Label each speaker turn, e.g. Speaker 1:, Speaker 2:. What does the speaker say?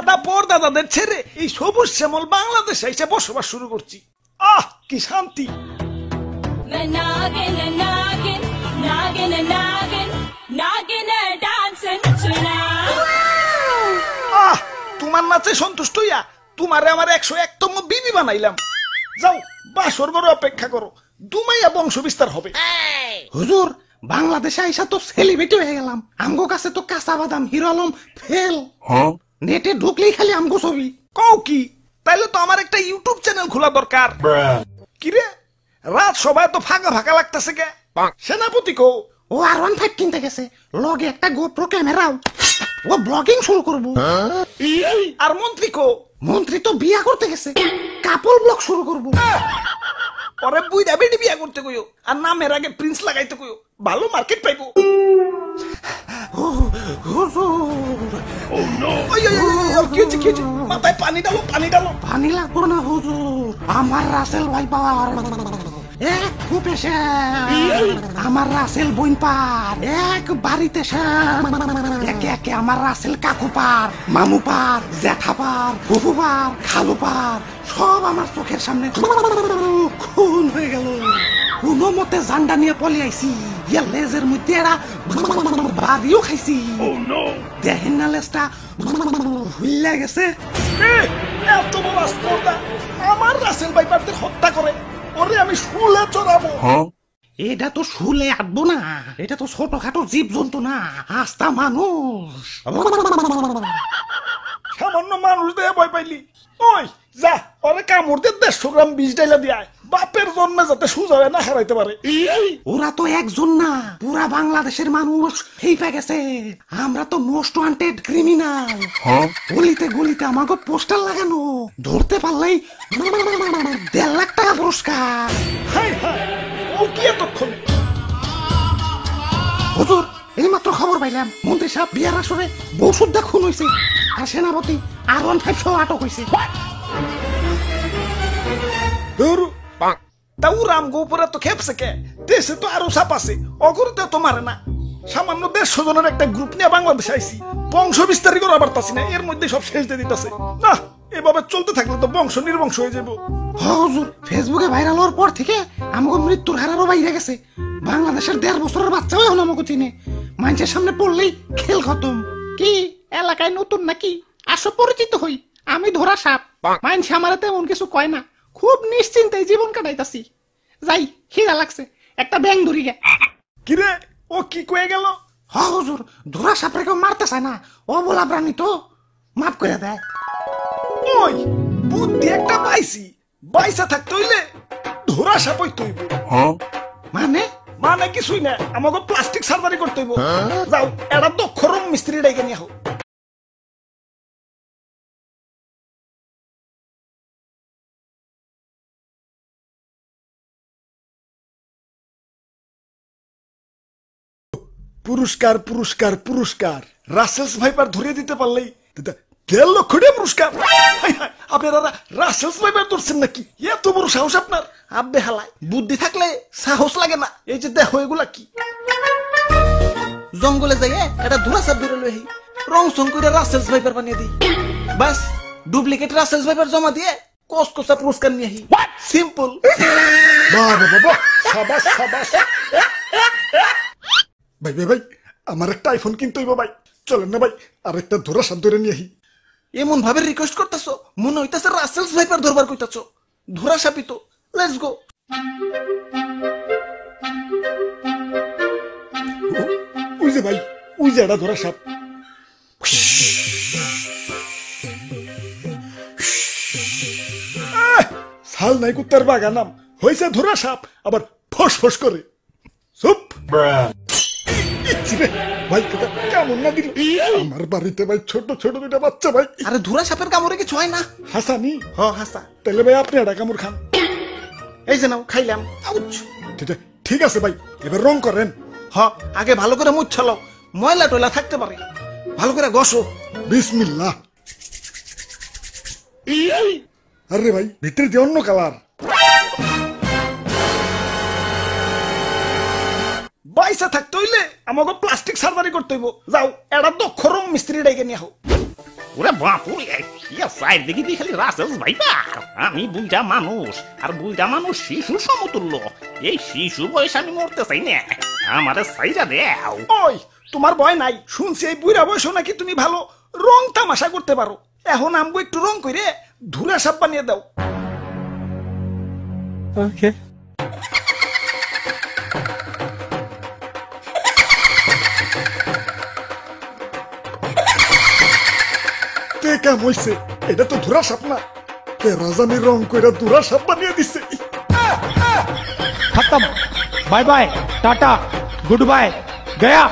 Speaker 1: সাদা পর্দাদাদের ছেড়ে এই সবুজ শ্যামল বাংলাদেশে এসে বসবাস শুরু করছি। আহ কি শান্তি। আহ তোমার নাচে সন্তুষ্ট হইয়া তোমারে আমার 101তম বিবি বানাইলাম। যাও বাসর ঘরে অপেক্ষা করো, দুমাইয়া বংশ বিস্তার হবে।
Speaker 2: হুজুর বাংলাদেশে আইসা তো সেলিব্রিটি হয়ে গেলাম, আমগো কাছে তো কাঁচা বাদাম হিরো আলম ফেল। নেটে ঢুকলেই খালি আমগো ছবি।
Speaker 1: কও কি? তাইলে তো আমার একটা ইউটিউব চ্যানেল খোলা দরকার। কিরে রাত সবাই তো ফাঁকা ফাঁকা লাগতেছে কে? সেনাপতি কো?
Speaker 2: ও R15 কিনতে গেছে, লগে একটা গোপ্রো ক্যামেরাও। ও ব্লগিং শুরু করবো।
Speaker 1: আর মন্ত্রী কো?
Speaker 2: মন্ত্রী তো বিয়া করতে গেছে, কাপল ব্লগ শুরু করবো।
Speaker 1: পরে বুইড়া বেডি বিয়া করতে কইও, আর নামের আগে প্রিন্স লাগাইতে কইও, ভালো মার্কেট পাইবো। মাথায় পানি ডালো, পানি ডালো।
Speaker 2: পানি লাগবো না হুজুর, আমার রাসেল ভাই পাওয়ার এক খুপেছে, আমার রাসেল বইন পার এক বাড়িতে একে একে আমার রাসেল কাকু পার, মামু পার, জ্যাঠা পার, ফুফু পার, খালু পার, সব আমার চোখের সামনে খুন হয়ে গেল। কোনো মতে জান্ডা নিয়ে পলে আইসি, ইয়া লেজের মধ্যে এরা বাড়িও খাইছি। দেখেন না লেজটা হুইল্লা গেছে।
Speaker 1: এত বড় স্পর্ধা আমার রাসেল ভাইপারদের হত্যা করে, ওরে আমি শুলে চড়াবো।
Speaker 2: এটা তো শুলে আটবো না, এটা তো ছোটখাটো জীব জন্তু না, আস্তা মানুষ।
Speaker 1: সামান্য মানুষ দিয়ে ভয় পাইলি? ওই যা ওরে কামড় দিয়ে 150 গ্রাম বিষ ডাইলা দিয়ে বাপের জন্মে যাতে সুজা হয়ে না হারাইতে পারে।
Speaker 2: ওরা তো একজন না, পুরা বাংলাদেশের মানুষ হেইপা গেছে। আমরা তো মোস্ট ওয়ান্টেড ক্রিমিনাল। গলিতে গলিতে আমাকে পোস্টার লাগানো, ধরতে পারলেই 1.5 লাখ টাকা পুরস্কার।
Speaker 1: হাই হাই, ও কি এতক্ষণ?
Speaker 2: হুজুর এইমাত্র খবর পাইলাম মন্ত্রী সাহেব বিয়ার আসরে বউ সুদ্ধা খুন হয়েছে, আর সেনাপতি R15 সহ আটক হয়েছে।
Speaker 1: তাও রাম গোপুরে তো খেপছে কে? দেশে তো আরো সাপ আছে, অগরতে তো মারে না। সামান্য 150 জনের একটা গ্রুপ নিয়ে বাংলাদেশে আইছি, বংশ বিস্তারই করা পারতাছি না, এর মধ্যে সব শেষ দিয়ে দিতেছে। না এভাবে চলতে থাকলে তো বংশ নির্বংশ হয়ে যাবো।
Speaker 2: হুজুর ফেসবুকে ভাইরাল হওয়ার পর থেকে আমাকে মৃত্যুর হারারও বাইরে গেছে। বাংলাদেশের 1.5 বছরের বাচ্চাও এখন আমাকে চিনে, মানুষের সামনে পড়লেই খেল খতম। কি এলাকায় নতুন নাকি? আসো পরিচিত হই, আমি ধরা সাপ। মানুষ আমার তেমন কিছু কয় না, খুব নিশ্চিন্তে জীবন কাটাইতাছি। যাই খিদা লাগছে, একটা ব্যাং ধরি গে।
Speaker 1: কিরে ও কি কয়ে গেল?
Speaker 2: হুজুর ধরা সাপরে কেউ মারতে চায় না, ও বলা প্রাণী তো মাফ করে দেয়।
Speaker 1: ওই বুদ্ধি একটা পাইছি, বাইসা থাকতে হইলে ধরা সাপ হইতে হইব।
Speaker 2: মানে
Speaker 1: মানে কিছুই না, আমাকে প্লাস্টিক সার্জারি করতে হইব। যাও এটা দক্ষ রং মিস্ত্রি ডেকে নিয়ে হোক। পুরস্কার পুরস্কার পুরস্কার, রাসেলস ভাইপার ধরিয়ে দিতে পারলেই 1.5 লক্ষ টাকা পুরস্কার। আপনারা রাসেলস ভাইপার ধরছেন নাকি? এত বড় সাহস আপনার? আব্বে হালায়, বুদ্ধি থাকলে সাহস লাগে না। এই যে দেখো এগুলা কি? জঙ্গলে যাইয়ে এটা ধরা সাপ ধরে লই, রং সং করে রাসেলস ভাইপার বানিয়ে দিই। বাস ডুপ্লিকেট রাসেলস ভাইপার জমা দিয়ে কসকসা পুরস্কার নিয়ে আহি। সিম্পল। বাবা বাবা, সাবাস সাবাস। ভাই ভাই ভাই, আমার একটা আইফোন কিনতে হইব ভাই, চলেন না ভাই আরেকটা ধরা সাপ ধরে নিয়ে আহি। এমন ভাবে রিকোয়েস্ট করতেছো মনে হইতাছে রাসেলস ভাইপার ধরবার কইতাছো। ধরা সাপই তো, লেটস গো। ওই যে ভাই, ওই যে এটা ধরা সাপ। সাল নাই কুত্তার বাগানাম হয়েছে ধরা সাপ, আবার ফস ফস করে। চুপ ভাই, কেমন না দিল আমার বাড়িতে ভাই, ছোট ছোট 2টা বাচ্চা ভাই। আরে ধরা সাপের কামড়ে কিছু হয় না। হাসানি? হ হাসা। তাহলে ভাই আপনি একটা কামড় খান। এই যে নাও, খাইলাম। ঠিক আছে ভাই, এবার রং করেন। হ আগে ভালো করে মুছালো, ময়লা টয়লা থাকতে পারে, ভালো করে ঘষো। বিসমিল্লাহ। আরে ভাই ভিতরে দিয়ে অন্য কালার। বাইসা থাকতে হইলে আমাকে প্লাস্টিক সার্জারি করতে হইব। যাও এটা দক্ষ রং মিস্ত্রি ডেকে নিয়ে হোক।
Speaker 3: ওরে বাপুরে ইয়া সাইড দেখি তুই খালি রাসেল ভাইবা আমি বুইটা মানুষ আর বুইটা মানুষ শিশু সমতুল্য এই শিশু বয়স আমি মরতে চাই না আমারে সাইডা দেও
Speaker 1: ওই তোমার ভয় নাই শুনছি এই বুড়া বয়স নাকি তুমি ভালো রং তামাশা করতে পারো এখন আমগো একটু রং করে ধুরা সাপ বানিয়ে দাও
Speaker 4: ওকে
Speaker 1: তে কাম হইছে এটা তো ধুরা সাপ না কে রাজানি রং করে ধুরা সাপ বানিয়ে দিছে
Speaker 4: खत्म bye bye tata goodbye गया